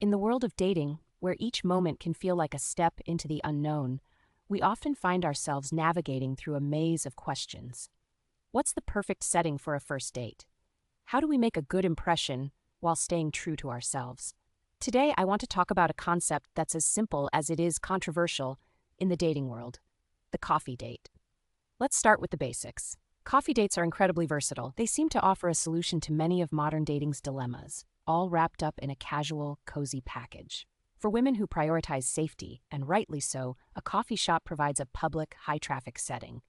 In the world of dating, where each moment can feel like a step into the unknown, we often find ourselves navigating through a maze of questions. What's the perfect setting for a first date? How do we make a good impression while staying true to ourselves? Today, I want to talk about a concept that's as simple as it is controversial in the dating world: the coffee date. Let's start with the basics. Coffee dates are incredibly versatile. They seem to offer a solution to many of modern dating's dilemmas, all wrapped up in a casual, cozy package. For women who prioritize safety, and rightly so, a coffee shop provides a public, high-traffic setting.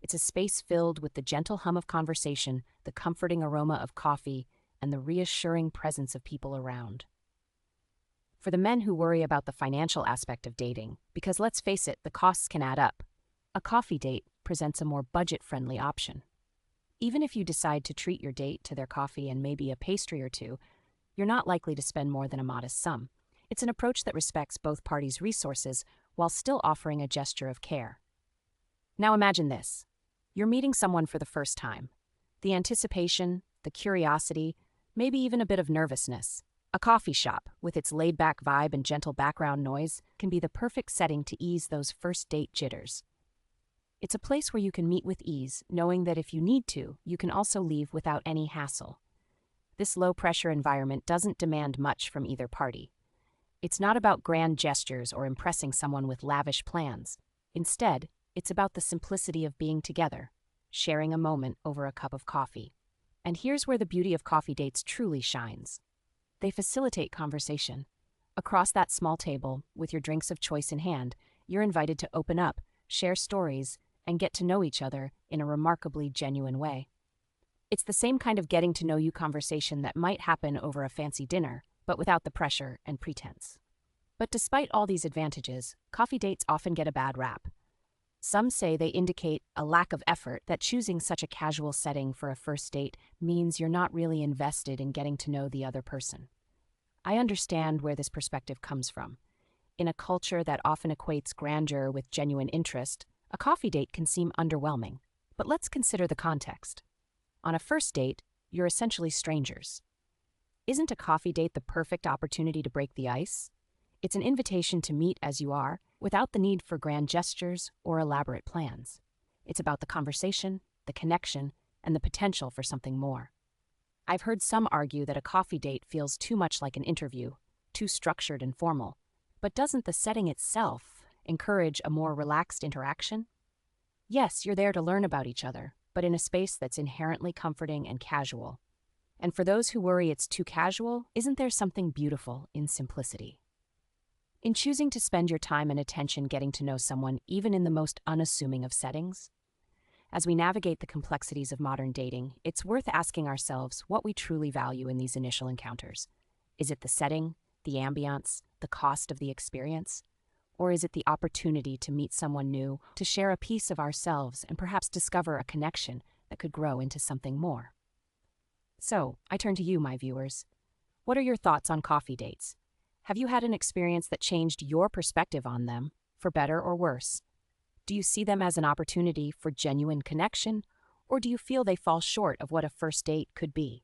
It's a space filled with the gentle hum of conversation, the comforting aroma of coffee, and the reassuring presence of people around. For the men who worry about the financial aspect of dating, because let's face it, the costs can add up, a coffee date presents a more budget-friendly option. Even if you decide to treat your date to their coffee and maybe a pastry or two, you're not likely to spend more than a modest sum. It's an approach that respects both parties' resources while still offering a gesture of care. Now imagine this. You're meeting someone for the first time. The anticipation, the curiosity, maybe even a bit of nervousness. A coffee shop, with its laid-back vibe and gentle background noise, can be the perfect setting to ease those first date jitters. It's a place where you can meet with ease, knowing that if you need to, you can also leave without any hassle. This low-pressure environment doesn't demand much from either party. It's not about grand gestures or impressing someone with lavish plans. Instead, it's about the simplicity of being together, sharing a moment over a cup of coffee. And here's where the beauty of coffee dates truly shines. They facilitate conversation. Across that small table, with your drinks of choice in hand, you're invited to open up, share stories, and get to know each other in a remarkably genuine way. It's the same kind of getting-to-know-you conversation that might happen over a fancy dinner, but without the pressure and pretense. But despite all these advantages, coffee dates often get a bad rap. Some say they indicate a lack of effort, that choosing such a casual setting for a first date means you're not really invested in getting to know the other person. I understand where this perspective comes from. In a culture that often equates grandeur with genuine interest, a coffee date can seem underwhelming. But let's consider the context. On a first date, you're essentially strangers. Isn't a coffee date the perfect opportunity to break the ice? It's an invitation to meet as you are, without the need for grand gestures or elaborate plans. It's about the conversation, the connection, and the potential for something more. I've heard some argue that a coffee date feels too much like an interview, too structured and formal. But doesn't the setting itself encourage a more relaxed interaction? Yes, you're there to learn about each other, but in a space that's inherently comforting and casual. And for those who worry it's too casual, isn't there something beautiful in simplicity? In choosing to spend your time and attention getting to know someone, even in the most unassuming of settings? As we navigate the complexities of modern dating, it's worth asking ourselves what we truly value in these initial encounters. Is it the setting, the ambiance, the cost of the experience? Or is it the opportunity to meet someone new, to share a piece of ourselves, and perhaps discover a connection that could grow into something more? So, I turn to you, my viewers. What are your thoughts on coffee dates? Have you had an experience that changed your perspective on them, for better or worse? Do you see them as an opportunity for genuine connection, or do you feel they fall short of what a first date could be?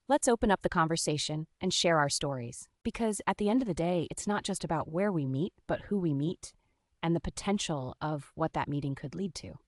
Let's open up the conversation and share our stories, because at the end of the day, it's not just about where we meet, but who we meet, and the potential of what that meeting could lead to.